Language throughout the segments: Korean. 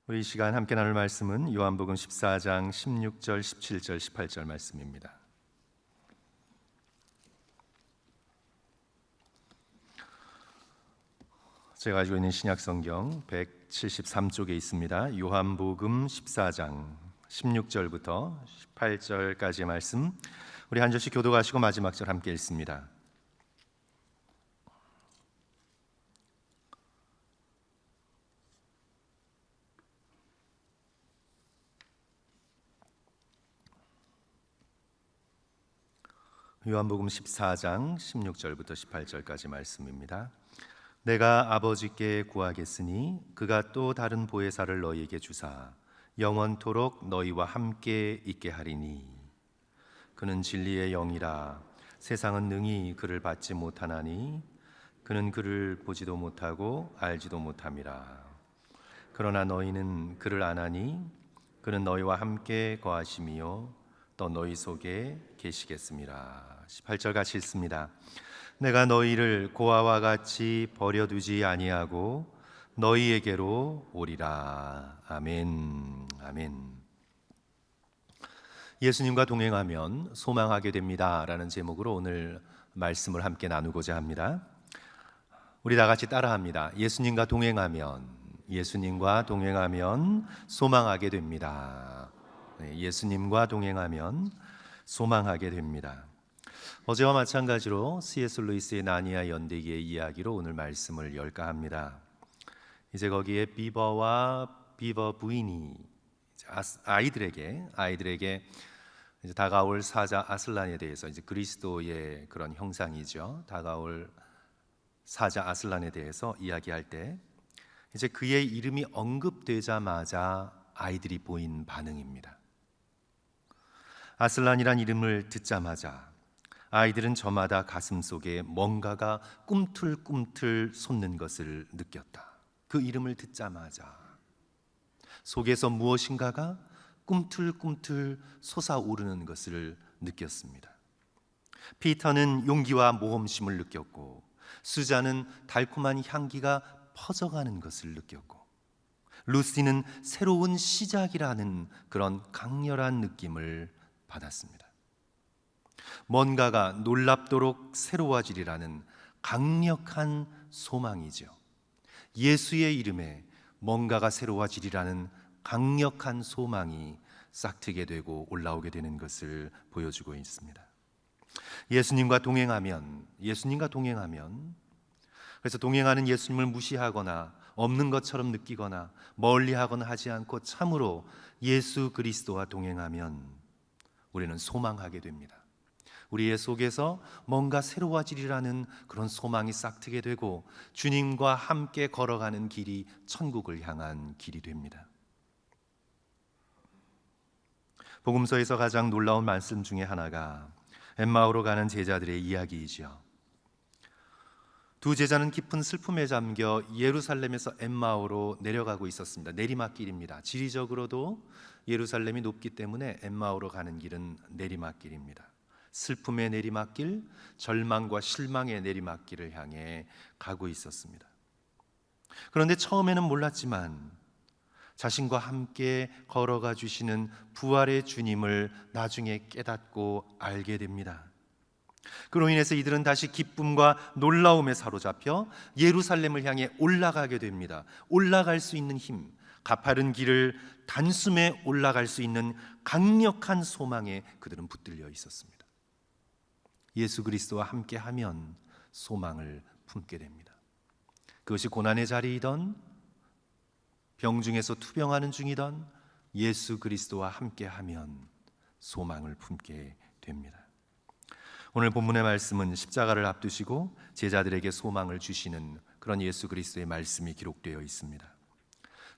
우리 이 시간 함께 나눌 말씀은 요한복음 14장 16절, 17절, 18절 말씀입니다. 제가 가지고 있는 신약성경 173쪽에 있습니다. 요한복음 14장 16절부터 18절까지의 말씀, 우리 한 절씩 교독하시고 마지막 절 함께 읽습니다. 요한복음 14장 16절부터 18절까지 말씀입니다. 내가 아버지께 구하겠으니 그가 또 다른 보혜사를 너희에게 주사 영원토록 너희와 함께 있게 하리니 그는 진리의 영이라. 세상은 능히 그를 받지 못하나니 그는 그를 보지도 못하고 알지도 못함이라. 그러나 너희는 그를 아나니 그는 너희와 함께 거하심이요 또 너희 속에 계시겠습니다. 18절 같이 읽습니다. 내가 너희를 고아와 같이 버려두지 아니하고 너희에게로 오리라. 아멘. 아멘. 예수님과 동행하면 소망하게 됩니다 라는 제목으로 오늘 말씀을 함께 나누고자 합니다. 우리 다 같이 따라합니다. 예수님과 동행하면 소망하게 됩니다. 예수님과 동행하면 소망하게 됩니다. 어제와 마찬가지로 C.S. 루이스의 나니아 연대기의 이야기로 오늘 말씀을 열까 합니다. 이제 거기에 비버와 비버 부인이 아이들에게 이제 다가올 사자 아슬란에 대해서, 이제 그리스도의 그런 형상이죠. 다가올 사자 아슬란에 대해서 이야기할 때 이제 그의 이름이 언급되자마자 아이들이 보인 반응입니다. 아슬란이란 이름을 듣자마자 아이들은 저마다 가슴속에 뭔가가 꿈틀꿈틀 솟는 것을 느꼈다. 그 이름을 듣자마자 속에서 무엇인가가 꿈틀꿈틀 솟아오르는 것을 느꼈습니다. 피터는 용기와 모험심을 느꼈고, 수자는 달콤한 향기가 퍼져가는 것을 느꼈고, 루시는 새로운 시작이라는 그런 강렬한 느낌을 받았습니다. 뭔가가 놀랍도록 새로워지리라는 강력한 소망이죠. 예수의 이름에 뭔가가 새로워지리라는 강력한 소망이 싹트게 되고 올라오게 되는 것을 보여주고 있습니다. 예수님과 동행하면, 그래서 동행하는 예수님을 무시하거나 없는 것처럼 느끼거나 멀리하거나 하지 않고 참으로 예수 그리스도와 동행하면 우리는 소망하게 됩니다. 우리의 속에서 뭔가 새로워지리라는 그런 소망이 싹트게 되고 주님과 함께 걸어가는 길이 천국을 향한 길이 됩니다. 복음서에서 가장 놀라운 말씀 중에 하나가 엠마오로 가는 제자들의 이야기이죠. 두 제자는 깊은 슬픔에 잠겨 예루살렘에서 엠마오로 내려가고 있었습니다. 내리막길입니다. 지리적으로도 예루살렘이 높기 때문에 엠마오로 가는 길은 내리막길입니다. 슬픔의 내리막길, 절망과 실망의 내리막길을 향해 가고 있었습니다. 그런데 처음에는 몰랐지만 자신과 함께 걸어가 주시는 부활의 주님을 나중에 깨닫고 알게 됩니다. 그로 인해서 이들은 다시 기쁨과 놀라움에 사로잡혀 예루살렘을 향해 올라가게 됩니다. 올라갈 수 있는 힘, 가파른 길을 단숨에 올라갈 수 있는 강력한 소망에 그들은 붙들려 있었습니다. 예수 그리스도와 함께하면 소망을 품게 됩니다. 그것이 고난의 자리이던 병중에서 투병하는 중이던 예수 그리스도와 함께하면 소망을 품게 됩니다. 오늘 본문의 말씀은 십자가를 앞두시고 제자들에게 소망을 주시는 그런 예수 그리스도의 말씀이 기록되어 있습니다.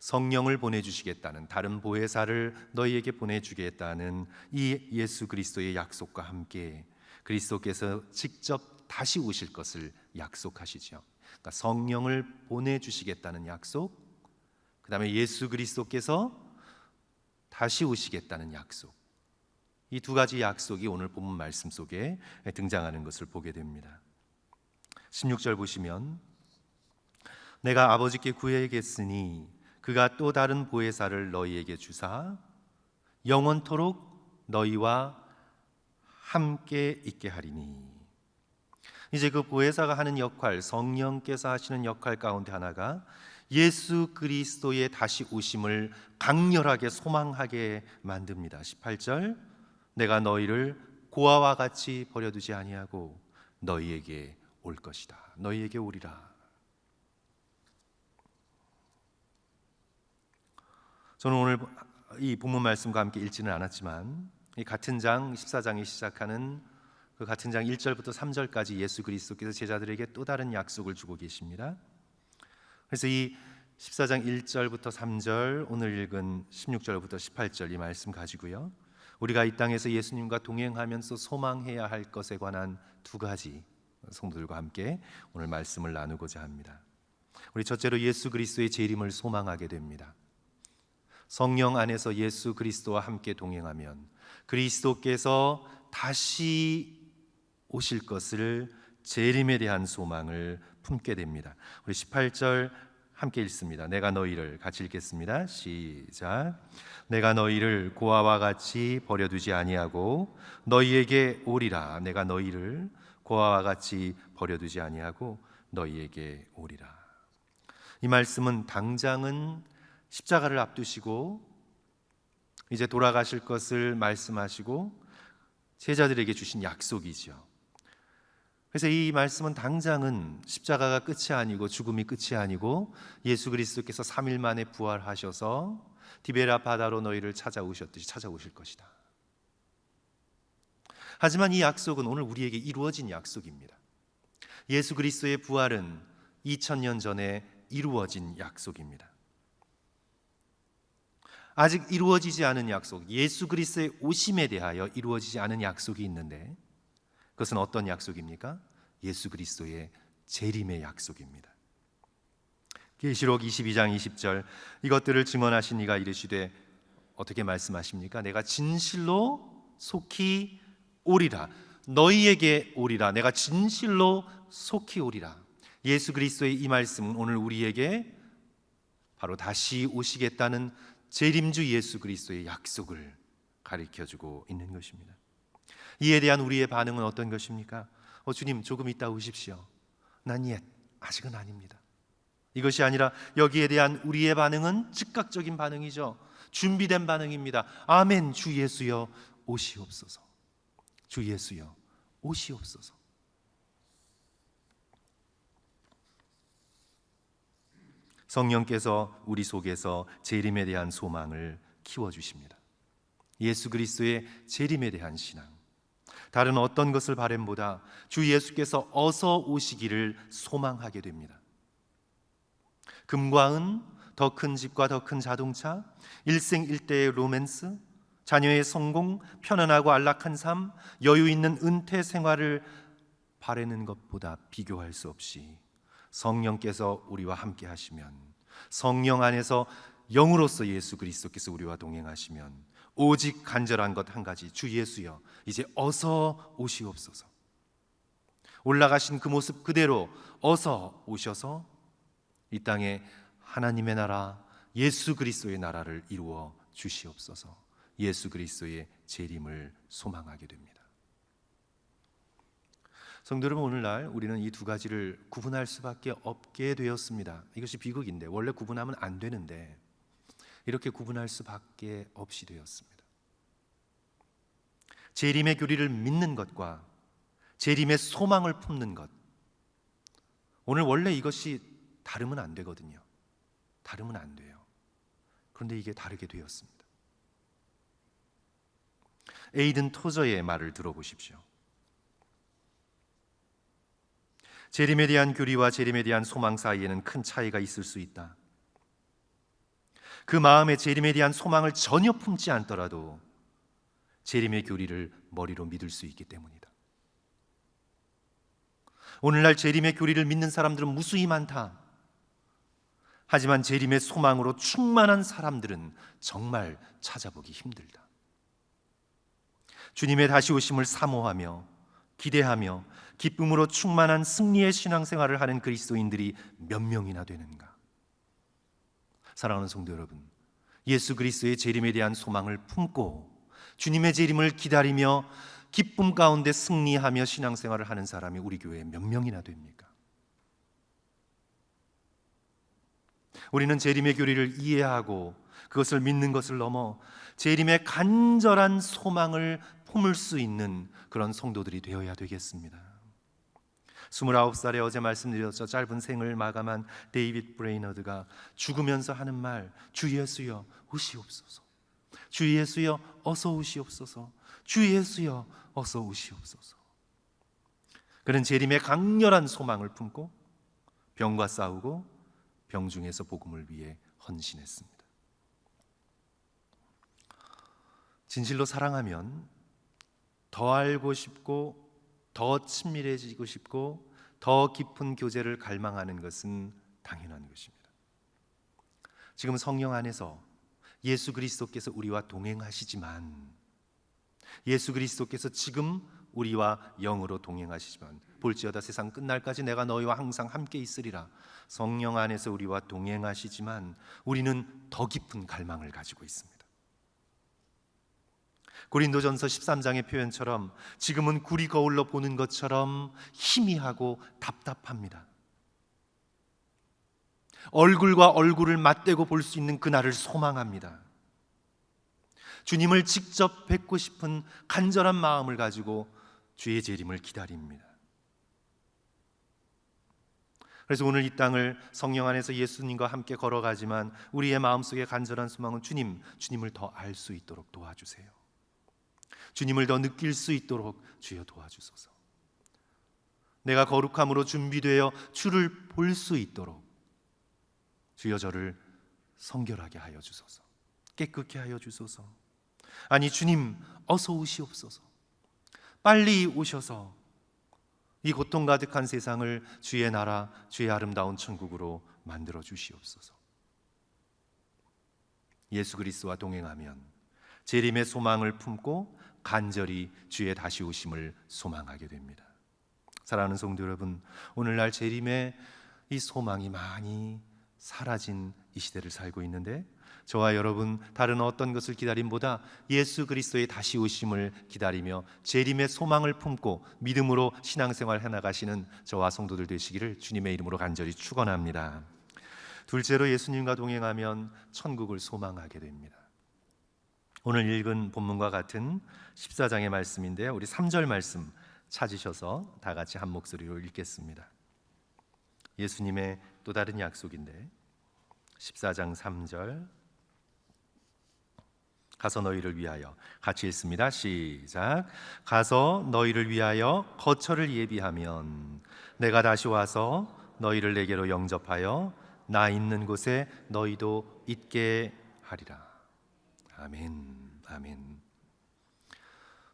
성령을 보내주시겠다는, 다른 보혜사를 너희에게 보내주겠다는 이 예수 그리스도의 약속과 함께 그리스도께서 직접 다시 오실 것을 약속하시죠. 그러니까 성령을 보내주시겠다는 약속, 그 다음에 예수 그리스도께서 다시 오시겠다는 약속, 이 두 가지 약속이 오늘 본문 말씀 속에 등장하는 것을 보게 됩니다. 16절 보시면 내가 아버지께 구하겠으니 그가 또 다른 보혜사를 너희에게 주사 영원토록 너희와 함께 있게 하리니. 이제 그 보혜사가 하는 역할, 성령께서 하시는 역할 가운데 하나가 예수 그리스도의 다시 오심을 강렬하게 소망하게 만듭니다. 18절, 내가 너희를 고아와 같이 버려두지 아니하고 너희에게 올 것이다. 너희에게 오리라. 저는 오늘 이 본문 말씀과 함께 읽지는 않았지만 이 같은 장 14장이 시작하는 그 같은 장 1절부터 3절까지 예수 그리스도께서 제자들에게 또 다른 약속을 주고 계십니다. 그래서 이 14장 1절부터 3절, 오늘 읽은 16절부터 18절 이 말씀 가지고요, 우리가 이 땅에서 예수님과 동행하면서 소망해야 할 것에 관한 두 가지 성도들과 함께 오늘 말씀을 나누고자 합니다. 우리 첫째로 예수 그리스도의 재림을 소망하게 됩니다. 성령 안에서 예수 그리스도와 함께 동행하면 그리스도께서 다시 오실 것을, 재림에 대한 소망을 품게 됩니다. 우리 18절 함께 읽습니다. 내가 너희를, 같이 읽겠습니다. 시작. 내가 너희를 고아와 같이 버려두지 아니하고 너희에게 오리라. 내가 너희를 고아와 같이 버려두지 아니하고 너희에게 오리라. 이 말씀은 당장은 십자가를 앞두시고 이제 돌아가실 것을 말씀하시고 제자들에게 주신 약속이죠. 그래서 이 말씀은 당장은 십자가가 끝이 아니고 죽음이 끝이 아니고 예수 그리스도께서 3일 만에 부활하셔서 디베라 바다로 너희를 찾아오셨듯이 찾아오실 것이다. 하지만 이 약속은 오늘 우리에게 이루어진 약속입니다. 예수 그리스도의 부활은 2000년 전에 이루어진 약속입니다. 아직 이루어지지 않은 약속, 예수 그리스도의 오심에 대하여 이루어지지 않은 약속이 있는데 그것은 어떤 약속입니까? 예수 그리스도의 재림의 약속입니다. 계시록 22장 20절, 이것들을 증언하신 이가 이르시되, 어떻게 말씀하십니까? 내가 진실로 속히 오리라. 너희에게 오리라. 내가 진실로 속히 오리라. 예수 그리스도의 이 말씀은 오늘 우리에게 바로 다시 오시겠다는 재림주 예수 그리스도의 약속을 가르쳐주고 있는 것입니다. 이에 대한 우리의 반응은 어떤 것입니까? 주님, 조금 있다 오십시오. 난 아직은 아닙니다. 이것이 아니라 여기에 대한 우리의 반응은 즉각적인 반응이죠. 준비된 반응입니다. 아멘. 주 예수여 오시옵소서. 주 예수여 오시옵소서. 성령께서 우리 속에서 재림에 대한 소망을 키워주십니다. 예수 그리스도의 재림에 대한 신앙, 다른 어떤 것을 바램보다 주 예수께서 어서 오시기를 소망하게 됩니다. 금과 은, 더 큰 집과 더 큰 자동차, 일생일대의 로맨스, 자녀의 성공, 편안하고 안락한 삶, 여유 있는 은퇴 생활을 바라는 것보다 비교할 수 없이 성령께서 우리와 함께 하시면, 성령 안에서 영으로서 예수 그리스도께서 우리와 동행하시면 오직 간절한 것 한 가지, 주 예수여 이제 어서 오시옵소서. 올라가신 그 모습 그대로 어서 오셔서 이 땅에 하나님의 나라, 예수 그리스도의 나라를 이루어 주시옵소서. 예수 그리스도의 재림을 소망하게 됩니다. 성도 여러분, 오늘날 우리는 이 두 가지를 구분할 수밖에 없게 되었습니다. 이것이 비극인데, 원래 구분하면 안 되는데 이렇게 구분할 수밖에 없이 되었습니다. 재림의 교리를 믿는 것과 재림의 소망을 품는 것, 오늘 원래 이것이 다르면 안 되거든요. 다르면 안 돼요. 그런데 이게 다르게 되었습니다. 에이든 토저의 말을 들어보십시오. 재림에 대한 교리와 재림에 대한 소망 사이에는 큰 차이가 있을 수 있다. 그 마음에 재림에 대한 소망을 전혀 품지 않더라도 재림의 교리를 머리로 믿을 수 있기 때문이다. 오늘날 재림의 교리를 믿는 사람들은 무수히 많다. 하지만 재림의 소망으로 충만한 사람들은 정말 찾아보기 힘들다. 주님의 다시 오심을 사모하며 기대하며 기쁨으로 충만한 승리의 신앙생활을 하는 그리스도인들이 몇 명이나 되는가? 사랑하는 성도 여러분, 예수 그리스도의 재림에 대한 소망을 품고 주님의 재림을 기다리며 기쁨 가운데 승리하며 신앙생활을 하는 사람이 우리 교회에 몇 명이나 됩니까? 우리는 재림의 교리를 이해하고 그것을 믿는 것을 넘어 재림의 간절한 소망을 품을 수 있는 그런 성도들이 되어야 되겠습니다. 29살에 어제 말씀드렸죠. 짧은 생을 마감한 데이빗 브레이너드가 죽으면서 하는 말, 주 예수여 오시옵소서, 주 예수여 어서 오시옵소서, 주 예수여 어서 오시옵소서. 그는 재림의 강렬한 소망을 품고 병과 싸우고 병중에서 복음을 위해 헌신했습니다. 진실로 사랑하면 더 알고 싶고 더 친밀해지고 싶고 더 깊은 교제를 갈망하는 것은 당연한 것입니다. 지금 성령 안에서 예수 그리스도께서 우리와 동행하시지만, 예수 그리스도께서 지금 우리와 영으로 동행하시지만, 볼지어다 세상 끝날까지 내가 너희와 항상 함께 있으리라. 성령 안에서 우리와 동행하시지만 우리는 더 깊은 갈망을 가지고 있습니다. 고린도전서 13장의 표현처럼 지금은 구리 거울로 보는 것처럼 희미하고 답답합니다. 얼굴과 얼굴을 맞대고 볼 수 있는 그날을 소망합니다. 주님을 직접 뵙고 싶은 간절한 마음을 가지고 주의 재림을 기다립니다. 그래서 오늘 이 땅을 성령 안에서 예수님과 함께 걸어가지만 우리의 마음속의 간절한 소망은 주님을 더 알 수 있도록 도와주세요. 주님을 더 느낄 수 있도록 주여 도와주소서. 내가 거룩함으로 준비되어 주를 볼 수 있도록 주여 저를 성결하게 하여 주소서, 깨끗게 하여 주소서. 아니 주님 어서 오시옵소서. 빨리 오셔서 이 고통 가득한 세상을 주의 나라, 주의 아름다운 천국으로 만들어 주시옵소서. 예수 그리스도와 동행하면 재림의 소망을 품고 간절히 주의 다시 오심을 소망하게 됩니다. 사랑하는 성도 여러분, 오늘날 재림의 이 소망이 많이 사라진 이 시대를 살고 있는데, 저와 여러분 다른 어떤 것을 기다림보다 예수 그리스도의 다시 오심을 기다리며 재림의 소망을 품고 믿음으로 신앙생활 해나가시는 저와 성도들 되시기를 주님의 이름으로 간절히 축원합니다. 둘째로 예수님과 동행하면 천국을 소망하게 됩니다. 오늘 읽은 본문과 같은 14장의 말씀인데요, 우리 3절 말씀 찾으셔서 다 같이 한 목소리로 읽겠습니다. 예수님의 또 다른 약속인데 14장 3절, 가서 너희를 위하여, 같이 읽습니다. 시작. 가서 너희를 위하여 거처를 예비하면 내가 다시 와서 너희를 내게로 영접하여 나 있는 곳에 너희도 있게 하리라. 아멘. 아멘.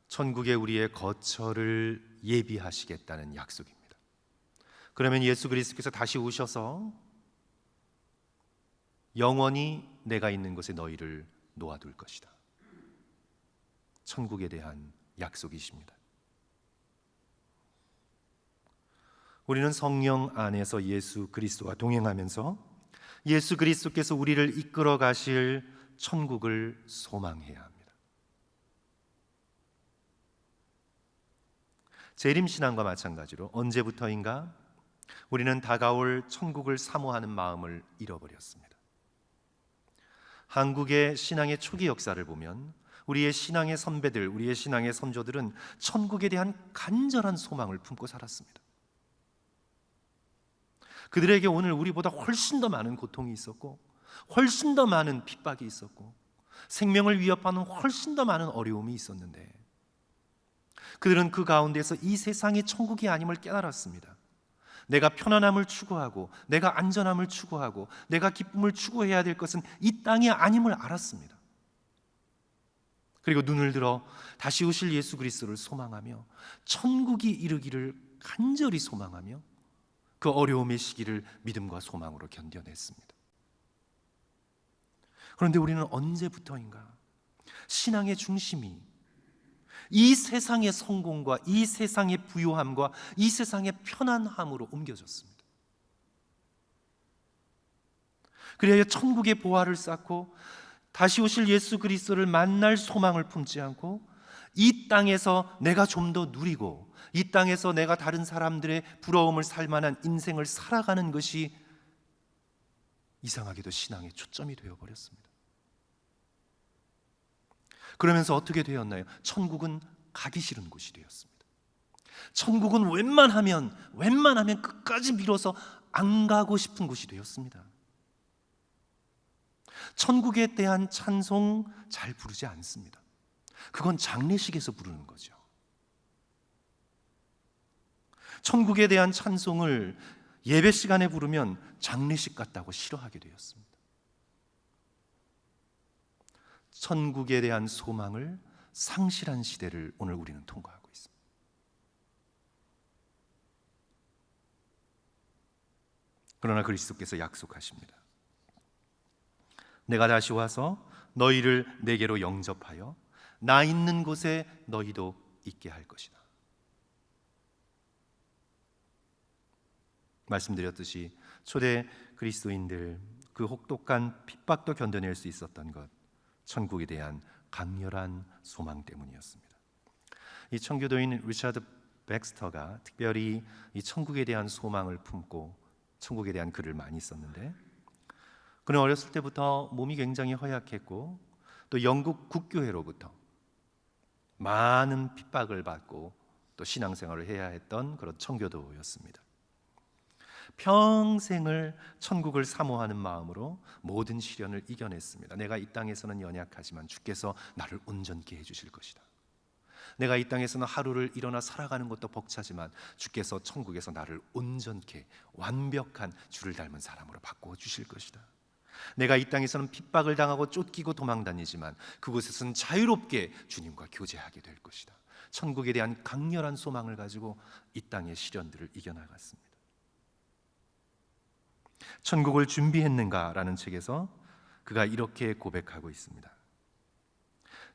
천국에 우리의 거처를 예비하시겠다는 약속입니다. 그러면 예수 그리스도께서 다시 오셔서 영원히 내가 있는 곳에 너희를 놓아둘 것이다. 천국에 대한 약속이십니다. 우리는 성령 안에서 예수 그리스도와 동행하면서 예수 그리스도께서 우리를 이끌어 가실 천국을 소망해야 합니다. 재림신앙과 마찬가지로 언제부터인가 우리는 다가올 천국을 사모하는 마음을 잃어버렸습니다. 한국의 신앙의 초기 역사를 보면 우리의 신앙의 선배들, 우리의 신앙의 선조들은 천국에 대한 간절한 소망을 품고 살았습니다. 그들에게 오늘 우리보다 훨씬 더 많은 고통이 있었고 훨씬 더 많은 핍박이 있었고 생명을 위협하는 훨씬 더 많은 어려움이 있었는데, 그들은 그 가운데서 이 세상이 천국이 아님을 깨달았습니다. 내가 편안함을 추구하고 내가 안전함을 추구하고 내가 기쁨을 추구해야 될 것은 이 땅이 아님을 알았습니다. 그리고 눈을 들어 다시 오실 예수 그리스도를 소망하며 천국이 이르기를 간절히 소망하며 그 어려움의 시기를 믿음과 소망으로 견뎌냈습니다. 그런데 우리는 언제부터인가 신앙의 중심이 이 세상의 성공과 이 세상의 부요함과 이 세상의 편안함으로 옮겨졌습니다. 그래야 천국의 보화를 쌓고 다시 오실 예수 그리스도를 만날 소망을 품지 않고 이 땅에서 내가 좀 더 누리고 이 땅에서 내가 다른 사람들의 부러움을 살 만한 인생을 살아가는 것이 이상하게도 신앙의 초점이 되어버렸습니다. 그러면서 어떻게 되었나요? 천국은 가기 싫은 곳이 되었습니다. 천국은 웬만하면 끝까지 밀어서 안 가고 싶은 곳이 되었습니다. 천국에 대한 찬송 잘 부르지 않습니다. 그건 장례식에서 부르는 거죠. 천국에 대한 찬송을 예배 시간에 부르면 장례식 같다고 싫어하게 되었습니다. 천국에 대한 소망을 상실한 시대를 오늘 우리는 통과하고 있습니다. 그러나 그리스도께서 약속하십니다. 내가 다시 와서 너희를 내게로 영접하여 나 있는 곳에 너희도 있게 할 것이다. 말씀드렸듯이 초대 그리스도인들 그 혹독한 핍박도 견뎌낼 수 있었던 것, 천국에 대한 강렬한 소망 때문이었습니다. 이 청교도인 리차드 백스터가 특별히 이 천국에 대한 소망을 품고 천국에 대한 글을 많이 썼는데, 그는 어렸을 때부터 몸이 굉장히 허약했고 또 영국 국교회로부터 많은 핍박을 받고 또 신앙생활을 해야 했던 그런 청교도였습니다. 평생을 천국을 사모하는 마음으로 모든 시련을 이겨냈습니다. 내가 이 땅에서는 연약하지만 주께서 나를 온전케 해주실 것이다. 내가 이 땅에서는 하루를 일어나 살아가는 것도 벅차지만 주께서 천국에서 나를 온전케 완벽한 주를 닮은 사람으로 바꿔주실 것이다. 내가 이 땅에서는 핍박을 당하고 쫓기고 도망다니지만 그곳에서는 자유롭게 주님과 교제하게 될 것이다. 천국에 대한 강렬한 소망을 가지고 이 땅의 시련들을 이겨나갔습니다. 천국을 준비했는가라는 책에서 그가 이렇게 고백하고 있습니다.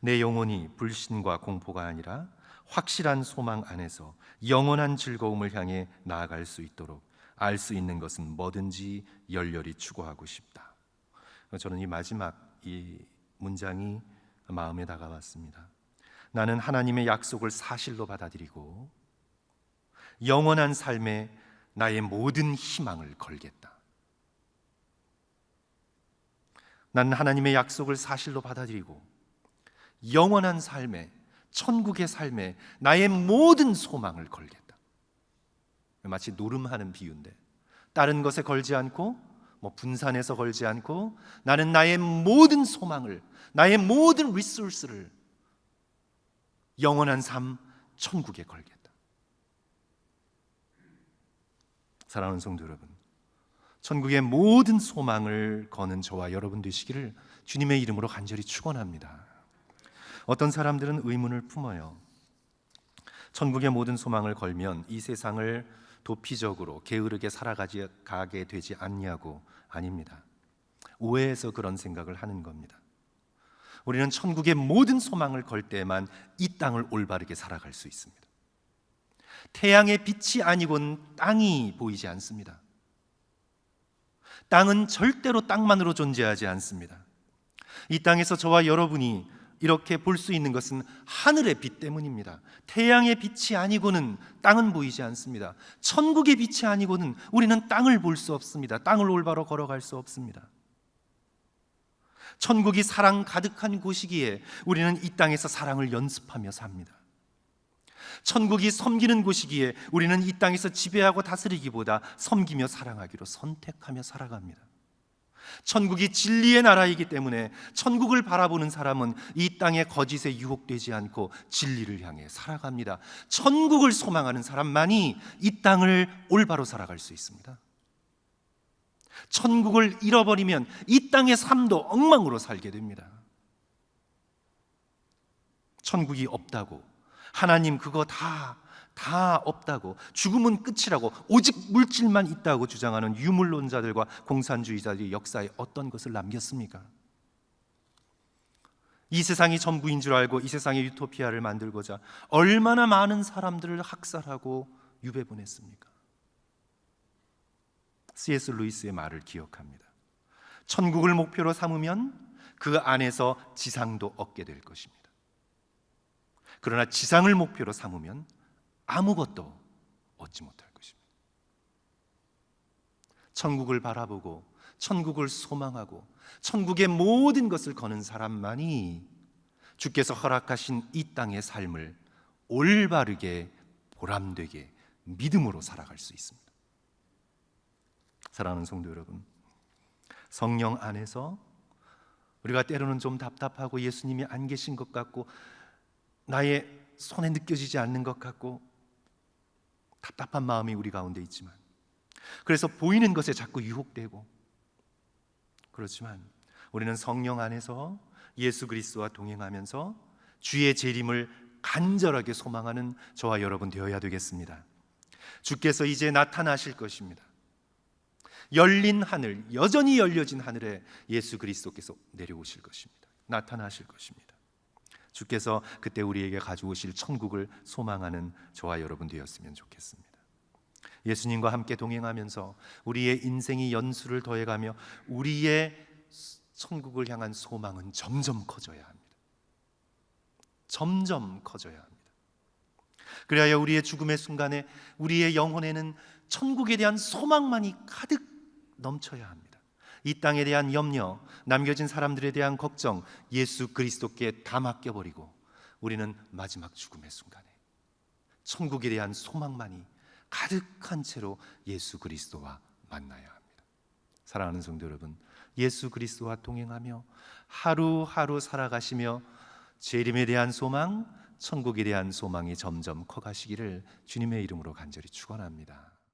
내 영혼이 불신과 공포가 아니라 확실한 소망 안에서 영원한 즐거움을 향해 나아갈 수 있도록 알 수 있는 것은 뭐든지 열렬히 추구하고 싶다. 저는 이 마지막 이 문장이 마음에 다가왔습니다. 나는 하나님의 약속을 사실로 받아들이고 영원한 삶에 나의 모든 희망을 걸겠다. 나는 하나님의 약속을 사실로 받아들이고 영원한 삶에, 천국의 삶에 나의 모든 소망을 걸겠다. 마치 노름하는 비유인데 다른 것에 걸지 않고 분산해서 걸지 않고 나는 나의 모든 소망을, 나의 모든 리소스를 영원한 삶, 천국에 걸겠다. 사랑하는 성도 여러분, 천국의 모든 소망을 거는 저와 여러분 되시기를 주님의 이름으로 간절히 축원합니다. 어떤 사람들은 의문을 품어요. 천국의 모든 소망을 걸면 이 세상을 도피적으로 게으르게 살아가게 되지 않냐고. 아닙니다. 오해해서 그런 생각을 하는 겁니다. 우리는 천국의 모든 소망을 걸 때만 이 땅을 올바르게 살아갈 수 있습니다. 태양의 빛이 아니고는 땅이 보이지 않습니다. 땅은 절대로 땅만으로 존재하지 않습니다. 이 땅에서 저와 여러분이 이렇게 볼 수 있는 것은 하늘의 빛 때문입니다. 태양의 빛이 아니고는 땅은 보이지 않습니다. 천국의 빛이 아니고는 우리는 땅을 볼 수 없습니다. 땅을 올바로 걸어갈 수 없습니다. 천국이 사랑 가득한 곳이기에 우리는 이 땅에서 사랑을 연습하며 삽니다. 천국이 섬기는 곳이기에 우리는 이 땅에서 지배하고 다스리기보다 섬기며 사랑하기로 선택하며 살아갑니다. 천국이 진리의 나라이기 때문에 천국을 바라보는 사람은 이 땅의 거짓에 유혹되지 않고 진리를 향해 살아갑니다. 천국을 소망하는 사람만이 이 땅을 올바로 살아갈 수 있습니다. 천국을 잃어버리면 이 땅의 삶도 엉망으로 살게 됩니다. 천국이 없다고, 하나님 그거 다 없다고, 죽음은 끝이라고, 오직 물질만 있다고 주장하는 유물론자들과 공산주의자들이 역사에 어떤 것을 남겼습니까? 이 세상이 전부인 줄 알고 이 세상의 유토피아를 만들고자 얼마나 많은 사람들을 학살하고 유배 보냈습니까? C.S. 루이스의 말을 기억합니다. 천국을 목표로 삼으면 그 안에서 지상도 얻게 될 것입니다. 그러나 지상을 목표로 삼으면 아무것도 얻지 못할 것입니다. 천국을 바라보고 천국을 소망하고 천국의 모든 것을 거는 사람만이 주께서 허락하신 이 땅의 삶을 올바르게 보람되게 믿음으로 살아갈 수 있습니다. 사랑하는 성도 여러분, 성령 안에서 우리가 때로는 좀 답답하고 예수님이 안 계신 것 같고 나의 손에 느껴지지 않는 것 같고 답답한 마음이 우리 가운데 있지만, 그래서 보이는 것에 자꾸 유혹되고, 그렇지만 우리는 성령 안에서 예수 그리스도와 동행하면서 주의 재림을 간절하게 소망하는 저와 여러분 되어야 되겠습니다. 주께서 이제 나타나실 것입니다. 열린 하늘, 여전히 열려진 하늘에 예수 그리스도께서 내려오실 것입니다. 나타나실 것입니다. 주께서 그때 우리에게 가져오실 천국을 소망하는 저와 여러분 되었으면 좋겠습니다. 예수님과 함께 동행하면서 우리의 인생이 연수를 더해가며 우리의 천국을 향한 소망은 점점 커져야 합니다. 점점 커져야 합니다. 그래야 우리의 죽음의 순간에 우리의 영혼에는 천국에 대한 소망만이 가득 넘쳐야 합니다. 이 땅에 대한 염려, 남겨진 사람들에 대한 걱정, 예수 그리스도께 다 맡겨버리고 우리는 마지막 죽음의 순간에 천국에 대한 소망만이 가득한 채로 예수 그리스도와 만나야 합니다. 사랑하는 성도 여러분, 예수 그리스도와 동행하며 하루하루 살아가시며 재림에 대한 소망, 천국에 대한 소망이 점점 커가시기를 주님의 이름으로 간절히 축원합니다.